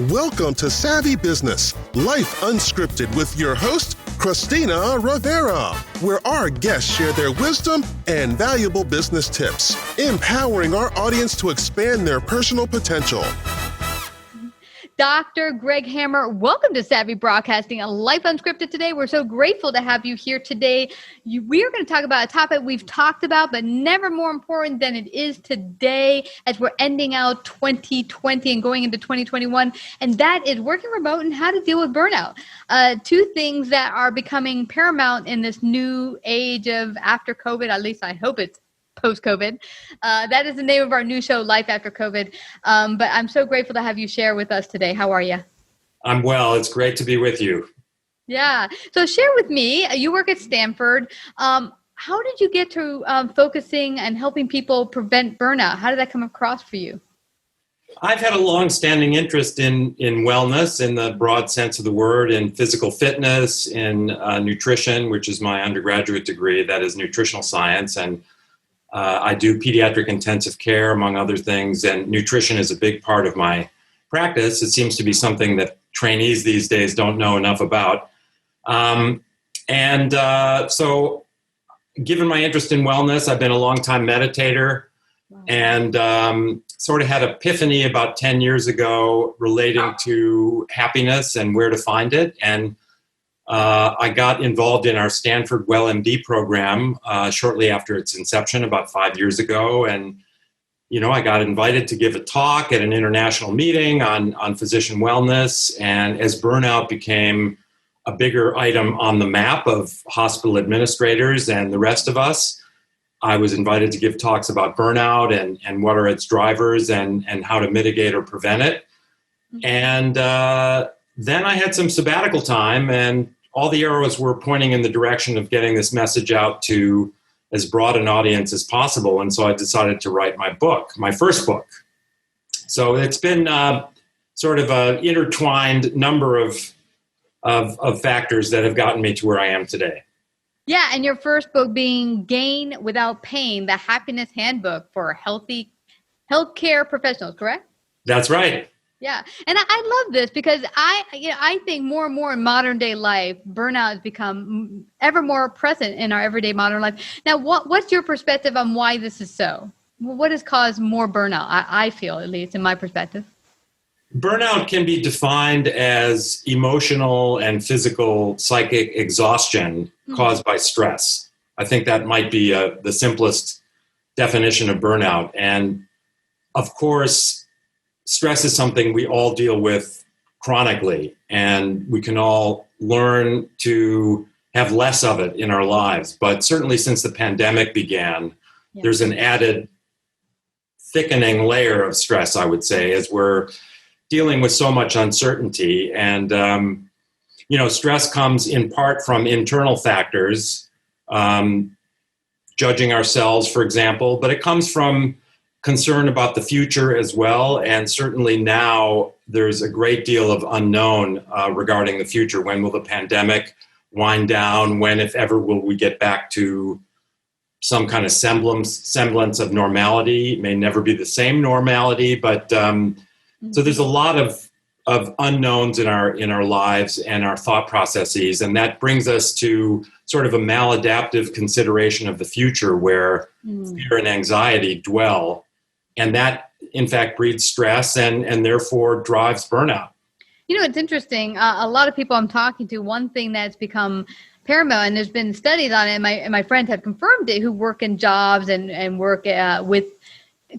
Welcome to Savvy Business, Life Unscripted with your host, Christina Rivera, where our guests share their wisdom and valuable business tips, empowering our audience to expand their personal potential. Dr. Greg Hammer, welcome to Savvy Broadcasting, a Life Unscripted today. We're so grateful to have you here today. We are going to talk about a topic we've talked about, but never more important than it is today as we're ending out 2020 and going into 2021, and that is working remote and how to deal with burnout. Two things that are becoming paramount in this new age of after COVID, at least I hope it's post-COVID. That is the name of our new show, Life After COVID. But I'm so grateful to have you share with us today. How are you? I'm well. It's great to be with you. Yeah. So share with me, you work at Stanford. How did you get to focusing and helping people prevent burnout? How did that come across for you? I've had a long-standing interest in wellness in the broad sense of the word, in physical fitness, in nutrition, which is my undergraduate degree. That is nutritional science. And I do pediatric intensive care, among other things, and nutrition is a big part of my practice. It seems to be something that trainees these days don't know enough about. So given my interest in wellness, I've been a long-time meditator and sort of had an epiphany about 10 years ago relating to happiness and where to find it. And I got involved in our Stanford WellMD program shortly after its inception about 5 years ago. And, I got invited to give a talk at an international meeting on physician wellness. And as burnout became a bigger item on the map of hospital administrators and the rest of us, I was invited to give talks about burnout and what are its drivers and how to mitigate or prevent it. And then I had some sabbatical time, and all the arrows were pointing in the direction of getting this message out to as broad an audience as possible. And so I decided to write my first book. So it's been sort of an intertwined number of factors that have gotten me to where I am today. Yeah, and your first book being Gain Without Pain, the Happiness Handbook for Healthy Healthcare Professionals, correct? That's right. Yeah. And I love this because I think more and more in modern day life, burnout has become ever more present in our everyday modern life. Now, what's your perspective on why this is so? What has caused more burnout? I feel, at least in my perspective. Burnout can be defined as emotional and physical psychic exhaustion caused by stress. I think that might be the simplest definition of burnout. And of course, stress is something we all deal with chronically, and we can all learn to have less of it in our lives. But certainly since the pandemic began, there's an added thickening layer of stress, I would say, as we're dealing with so much uncertainty. And, stress comes in part from internal factors, judging ourselves, for example, but it comes from concern about the future as well. And certainly now there's a great deal of unknown regarding the future. When will the pandemic wind down? When, if ever, will we get back to some kind of semblance of normality? It may never be the same normality, but so there's a lot of unknowns in our lives and our thought processes. And that brings us to sort of a maladaptive consideration of the future where fear and anxiety dwell. And that, in fact, breeds stress and therefore drives burnout. It's interesting. A lot of people I'm talking to, one thing that's become paramount, and there's been studies on it, and my friends have confirmed it, who work in jobs and work with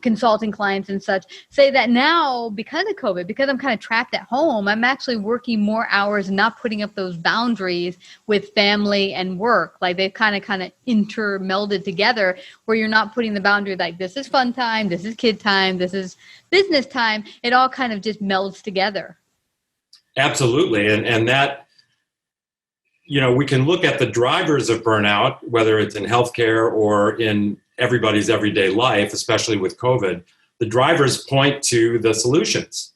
consulting clients and such, say that now, because of COVID, because I'm kind of trapped at home, I'm actually working more hours and not putting up those boundaries with family and work. Like they've kind of intermelded together, where you're not putting the boundary like this is fun time, this is kid time, this is business time. It all kind of just melds together. Absolutely. And that, we can look at the drivers of burnout, whether it's in healthcare or in everybody's everyday life, especially with COVID. The drivers point to the solutions.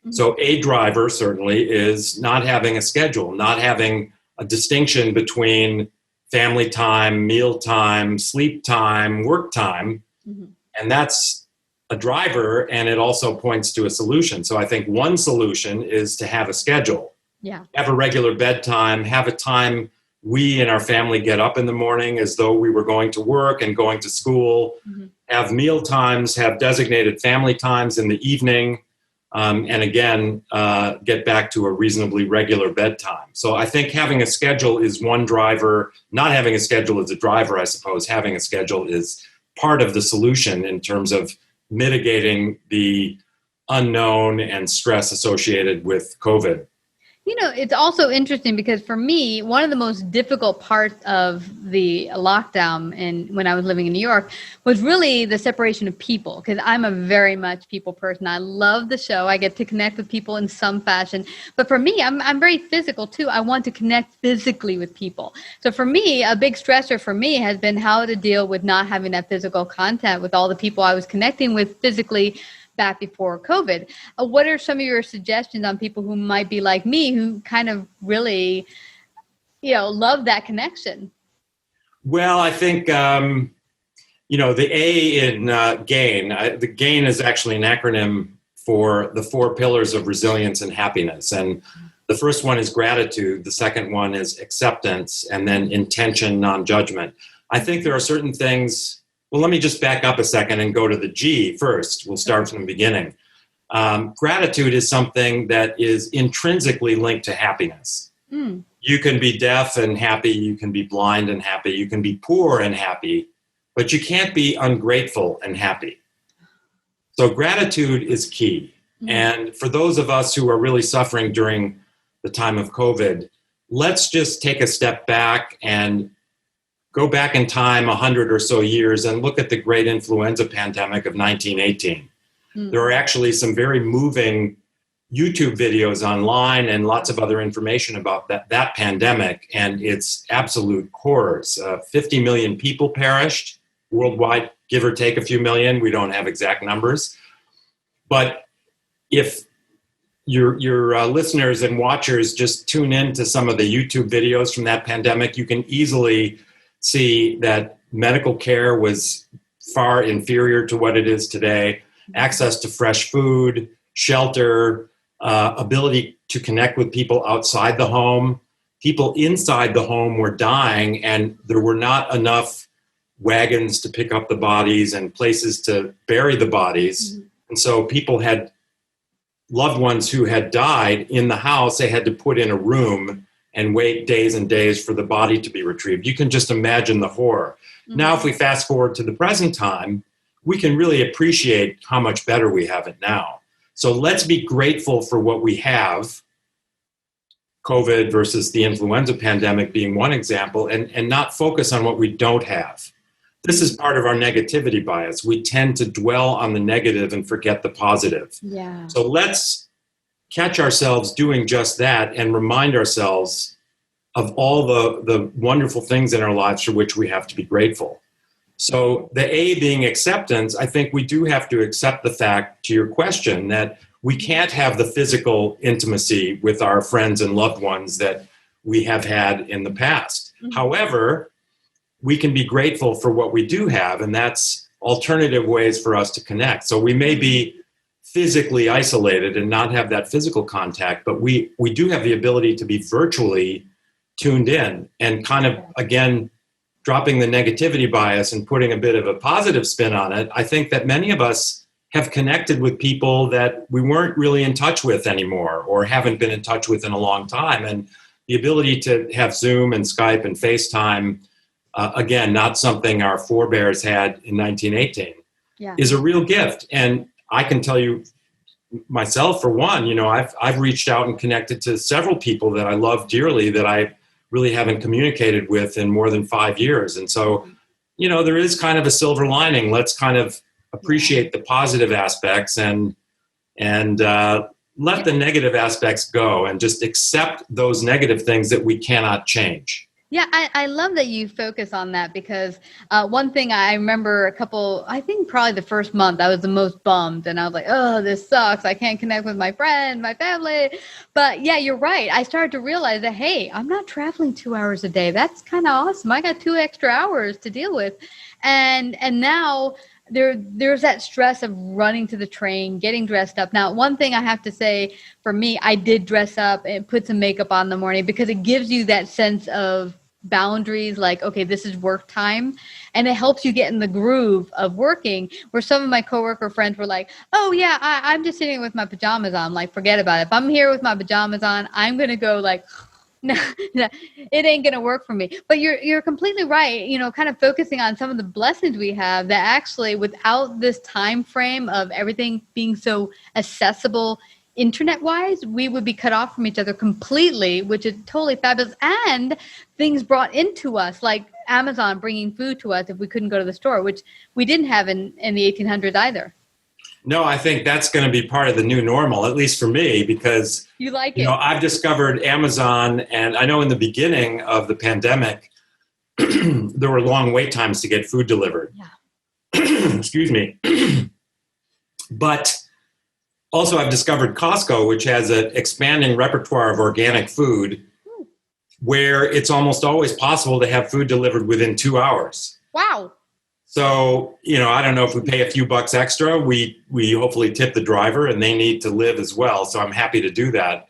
So a driver certainly is not having a schedule, not having a distinction between family time, meal time, sleep time, work time. And that's a driver, and it also points to a solution. So I think one solution is to have a schedule. Yeah. Have a regular bedtime, have a time we and our family get up in the morning as though we were going to work and going to school, have meal times, have designated family times in the evening, and again, get back to a reasonably regular bedtime. So I think having a schedule is one driver. Not having a schedule is a driver, I suppose. Having a schedule is part of the solution in terms of mitigating the unknown and stress associated with COVID. You know, it's also interesting because for me, one of the most difficult parts of the lockdown and when I was living in New York was really the separation of people, because I'm a very much people person. I love the show. I get to connect with people in some fashion. But for me, I'm very physical too. I want to connect physically with people. So for me, a big stressor for me has been how to deal with not having that physical contact with all the people I was connecting with physically back before COVID. What are some of your suggestions on people who might be like me, who kind of really, love that connection? Well, I think, the A in GAIN, the GAIN is actually an acronym for the 4 pillars of resilience and happiness. And the first one is gratitude. The second one is acceptance, and then intention, non-judgment. I think there are certain things. Well, let me just back up a second and go to the G first. We'll start from the beginning. Gratitude is something that is intrinsically linked to happiness. You can be deaf and happy. You can be blind and happy. You can be poor and happy, but you can't be ungrateful and happy. So gratitude is key. And for those of us who are really suffering during the time of COVID, let's just take a step back and go back in time 100 or so years and look at the great influenza pandemic of 1918. There are actually some very moving YouTube videos online and lots of other information about that pandemic and its absolute horrors. 50 million people perished worldwide, give or take a few million. We don't have exact numbers. But if your listeners and watchers just tune in to some of the YouTube videos from that pandemic, you can easily see that medical care was far inferior to what it is today. Access to fresh food, shelter, ability to connect with people outside the home. People inside the home were dying, and there were not enough wagons to pick up the bodies and places to bury the bodies. And so people had loved ones who had died in the house. They had to put in a room and wait days and days for the body to be retrieved. You can just imagine the horror. Now, if we fast forward to the present time, we can really appreciate how much better we have it now. So let's be grateful for what we have, COVID versus the influenza pandemic being one example, and not focus on what we don't have. This is part of our negativity bias. We tend to dwell on the negative and forget the positive. Yeah. So let's catch ourselves doing just that and remind ourselves of all the wonderful things in our lives for which we have to be grateful. So the A being acceptance, I think we do have to accept the fact, to your question, that we can't have the physical intimacy with our friends and loved ones that we have had in the past. However, we can be grateful for what we do have, and that's alternative ways for us to connect. So we may be physically isolated and not have that physical contact, but we do have the ability to be virtually tuned in and kind of, again, dropping the negativity bias and putting a bit of a positive spin on it. I think that many of us have connected with people that we weren't really in touch with anymore or haven't been in touch with in a long time. And the ability to have Zoom and Skype and FaceTime, again, not something our forebears had in 1918, is a real gift. And I can tell you myself, for one, I've reached out and connected to several people that I love dearly that I really haven't communicated with in more than 5 years. And so, there is kind of a silver lining. Let's kind of appreciate the positive aspects and let the negative aspects go and just accept those negative things that we cannot change. Yeah, I love that you focus on that because one thing I remember I think probably the first month I was the most bummed and I was like, oh, this sucks. I can't connect with my friend, my family. But yeah, you're right. I started to realize that, hey, I'm not traveling 2 hours a day. That's kind of awesome. I got 2 extra hours to deal with. And now there's that stress of running to the train, getting dressed up. Now, one thing I have to say for me, I did dress up and put some makeup on in the morning because it gives you that sense of boundaries, like, okay, this is work time. And it helps you get in the groove of working, where some of my coworker friends were like, oh yeah, I'm just sitting with my pajamas on. Like, forget about it. If I'm here with my pajamas on, I'm going to go like, no, it ain't going to work for me. But you're completely right. Kind of focusing on some of the blessings we have that actually, without this time frame of everything being so accessible internet wise, we would be cut off from each other completely, which is totally fabulous. And things brought into us, like Amazon bringing food to us if we couldn't go to the store, which we didn't have in the 1800s either. No, I think that's going to be part of the new normal, at least for me, because you like it. I've discovered Amazon, and I know in the beginning of the pandemic, there were long wait times to get food delivered. Yeah. Excuse me. But also I've discovered Costco, which has an expanding repertoire of organic food, where it's almost always possible to have food delivered within 2 hours. Wow. So, I don't know if we pay a few bucks extra, we hopefully tip the driver, and they need to live as well. So I'm happy to do that.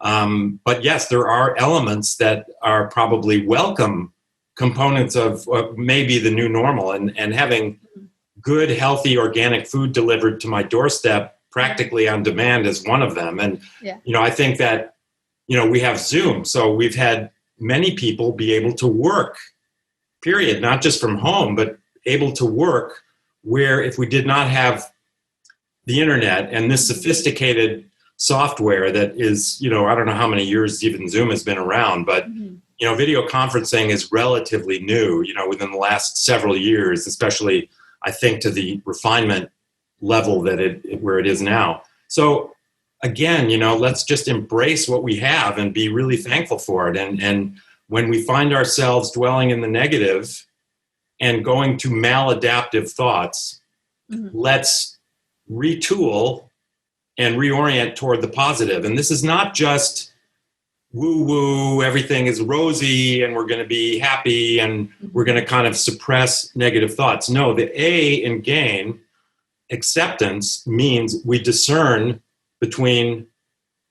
But yes, there are elements that are probably welcome components of maybe the new normal, and having good, healthy, organic food delivered to my doorstep practically on demand is one of them. And, I think that, we have Zoom. So we've had many people be able to work, period, not just from home, but able to work where if we did not have the internet and this sophisticated software that is, I don't know how many years even Zoom has been around, but, video conferencing is relatively new, within the last several years, especially I think to the refinement level that where it is now. So again, let's just embrace what we have and be really thankful for it. And when we find ourselves dwelling in the negative and going to maladaptive thoughts, let's retool and reorient toward the positive. And this is not just woo-woo, everything is rosy and we're going to be happy and we're going to kind of suppress negative thoughts. No, the A in gain, acceptance, means we discern between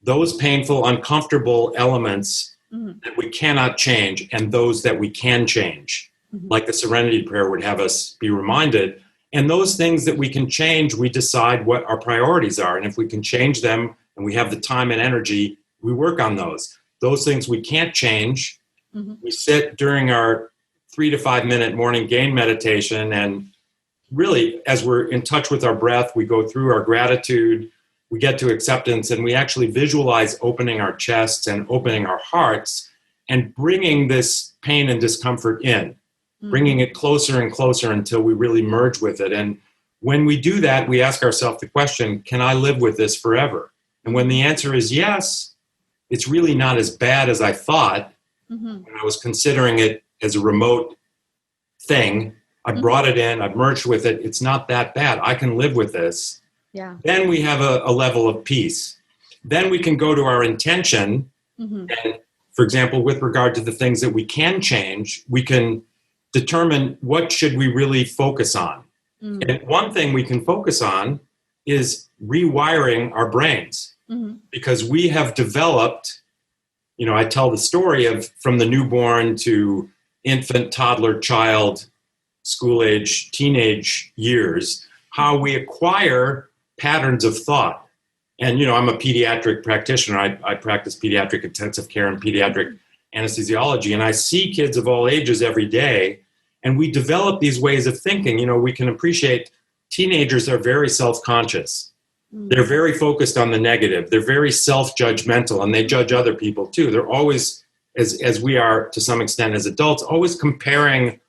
those painful, uncomfortable elements that we cannot change and those that we can change. Like the Serenity Prayer would have us be reminded. And those things that we can change, we decide what our priorities are. And if we can change them and we have the time and energy, we work on those. Those things we can't change, we sit during our 3 to 5 minute morning gain meditation. And really, as we're in touch with our breath, we go through our gratitude, we get to acceptance, and we actually visualize opening our chests and opening our hearts and bringing this pain and discomfort in. Bringing it closer and closer until we really merge with it. And when we do that, we ask ourselves the question, can I live with this forever? And when the answer is yes, it's really not as bad as I thought. When I was considering it as a remote thing, I brought it in, I've merged with it. It's not that bad. I can live with this. Yeah. Then we have a level of peace. Then we can go to our intention. And for example, with regard to the things that we can change, we can determine what should we really focus on. And one thing we can focus on is rewiring our brains, because we have developed, I tell the story of from the newborn to infant, toddler, child, school age, teenage years, how we acquire patterns of thought. And, I'm a pediatric practitioner. I practice pediatric intensive care and pediatric anesthesiology, and I see kids of all ages every day, and we develop these ways of thinking. We can appreciate teenagers are very self-conscious. They're very focused on the negative. They're very self-judgmental, and they judge other people too. They're always, as we are to some extent as adults, always comparing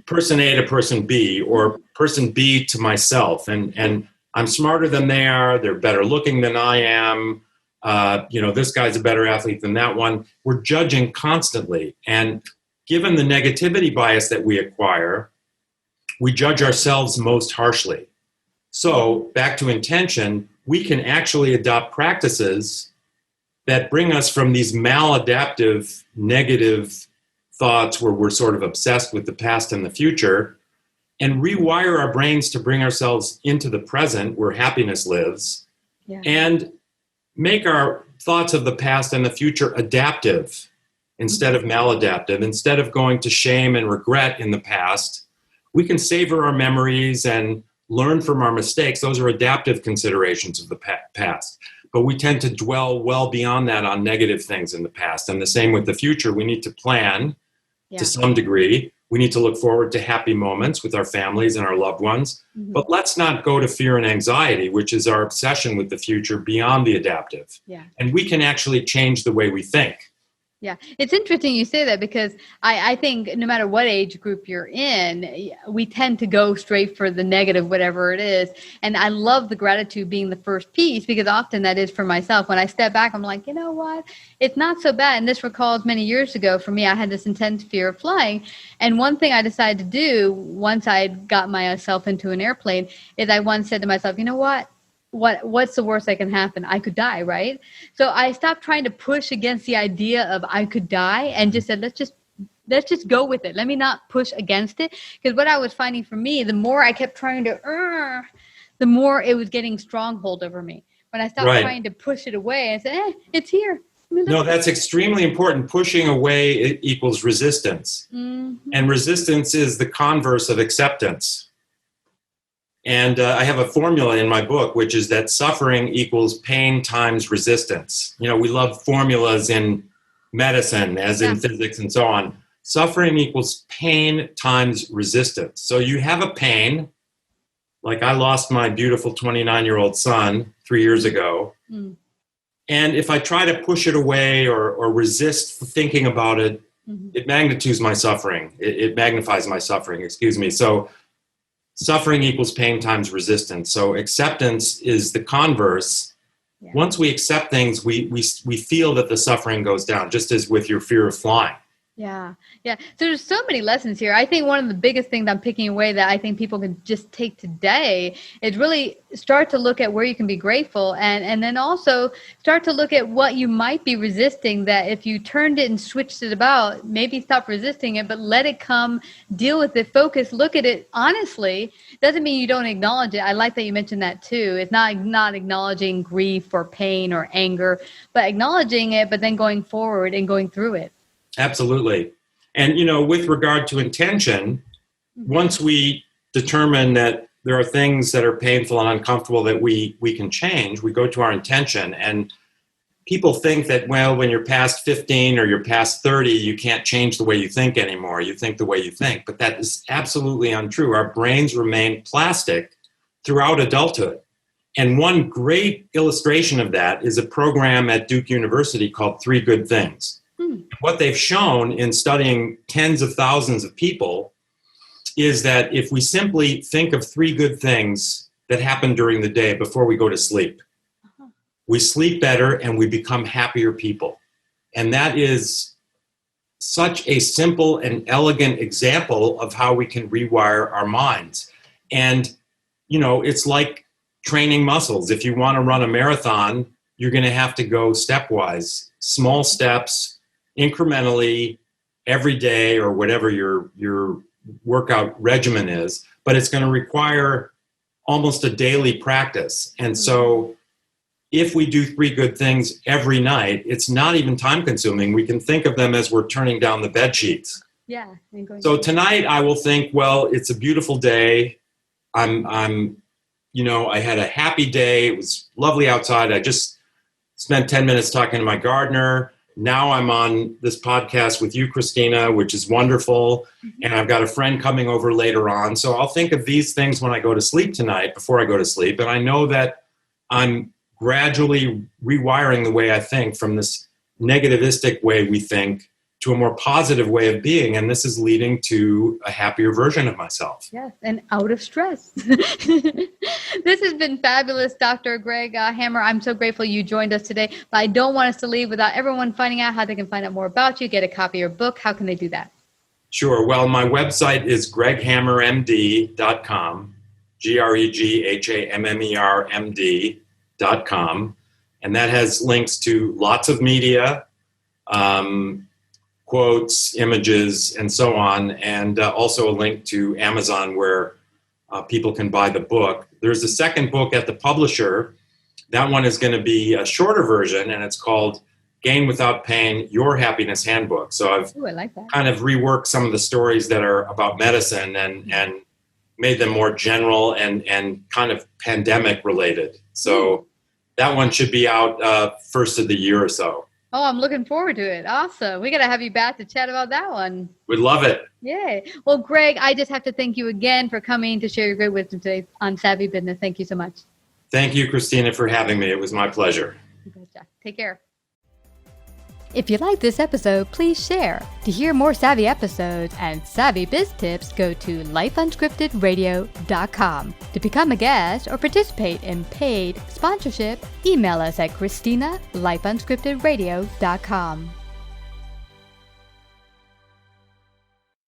person A to person B or person B to myself. And I'm smarter than they are. They're better looking than I am. This guy's a better athlete than that one. We're judging constantly. And given the negativity bias that we acquire, we judge ourselves most harshly. So back to intention, we can actually adopt practices that bring us from these maladaptive, negative thoughts where we're sort of obsessed with the past and the future and rewire our brains to bring ourselves into the present where happiness lives, and make our thoughts of the past and the future adaptive instead of maladaptive. Instead of going to shame and regret in the past, we can savor our memories and learn from our mistakes. Those are adaptive considerations of the past. But we tend to dwell well beyond that on negative things in the past. And the same with the future. We need to plan to some degree. We need to look forward to happy moments with our families and our loved ones. But let's not go to fear and anxiety, which is our obsession with the future, beyond the adaptive. And we can actually change the way we think. Yeah, it's interesting you say that, because I think no matter what age group you're in, we tend to go straight for the negative, whatever it is. And I love the gratitude being the first piece, because often that is for myself. When I step back, I'm like, you know what? It's not so bad. And this recalls many years ago for me, I had this intense fear of flying. And one thing I decided to do once I got myself into an airplane is I once said to myself, you know what? What's the worst that can happen? I could die, right? So I stopped trying to push against the idea of I could die, and just said, let's just go with it. Let me not push against it. Because what I was finding for me, the more I kept trying to, the more it was getting stronghold over me. When I stopped trying to push it away, I said, it's here. No, that's extremely important. Pushing away equals resistance. And resistance is the converse of acceptance. And I have a formula in my book, which is that suffering equals pain times resistance. You know, we love formulas in medicine, as in physics and so on. Suffering equals pain times resistance. So you have a pain, like I lost my beautiful 29-year-old son 3 years ago. And if I try to push it away or resist thinking about it, it magnifies my suffering. It magnifies my suffering, excuse me. So suffering equals pain times resistance. So acceptance is the converse. Once we accept things, we feel that the suffering goes down, just as with your fear of flying. Yeah. So there's so many lessons here. I think one of the biggest things I'm picking away that I think people can just take today is really start to look at where you can be grateful, and then also start to look at what you might be resisting, that if you turned it and switched it about, maybe stop resisting it, but let it come, deal with it, focus, look at it honestly. Doesn't mean you don't acknowledge it. I like that you mentioned that too. It's not acknowledging grief or pain or anger, but acknowledging it, but then going forward and going through it. Absolutely. And, you know, with regard to intention, once we determine that there are things that are painful and uncomfortable that we can change, we go to our intention. And people think that, well, when you're past 15 or you're past 30, you can't change the way you think anymore. You think the way you think. But that is absolutely untrue. Our brains remain plastic throughout adulthood. And one great illustration of that is a program at Duke University called 3 Good Things. What they've shown in studying tens of thousands of people is that if we simply think of 3 good things that happen during the day before we go to sleep, we sleep better and we become happier people. And that is such a simple and elegant example of how we can rewire our minds. And, you know, it's like training muscles. If you want to run a marathon, you're going to have to go stepwise, small steps, incrementally, every day, or whatever your workout regimen is, but it's going to require almost a daily practice. And so if we do 3 good things every night, it's not even time consuming. We can think of them as we're turning down the bed sheets. So tonight I will think, well, it's a beautiful day. I'm you know, I had a happy day. It was lovely outside. I just spent 10 minutes talking to my gardener. Now I'm on this podcast with you, Christina, which is wonderful. And I've got a friend coming over later on. So I'll think of these things when I go to sleep tonight, before I go to sleep. And I know that I'm gradually rewiring the way I think from this negativistic way we think to a more positive way of being. And this is leading to a happier version of myself. Yes, and out of stress. This has been fabulous, Dr. Greg Hammer. I'm so grateful you joined us today. But I don't want us to leave without everyone finding out how they can find out more about you, get a copy of your book. How can they do that? Sure. Well, my website is greghammermd.com, GregHammerMD.com. And that has links to lots of media, quotes, images, and so on, and also a link to Amazon where people can buy the book. There's a second book at the publisher. That one is going to be a shorter version, and it's called Gain Without Pain, Your Happiness Handbook. So I've Ooh, I like that. kind of reworked some of the stories that are about medicine and made them more general and kind of pandemic related. So that one should be out first of the year or so. Oh, I'm looking forward to it. Awesome. We got to have you back to chat about that one. We'd love it. Yay. Well, Greg, I just have to thank you again for coming to share your great wisdom today on Savvy Business. Thank you so much. Thank you, Christina, for having me. It was my pleasure. Gotcha. Take care. If you like this episode, please share. To hear more Savvy episodes and Savvy Biz tips, go to lifeunscriptedradio.com. To become a guest or participate in paid sponsorship, email us at Christina@lifeunscriptedradio.com.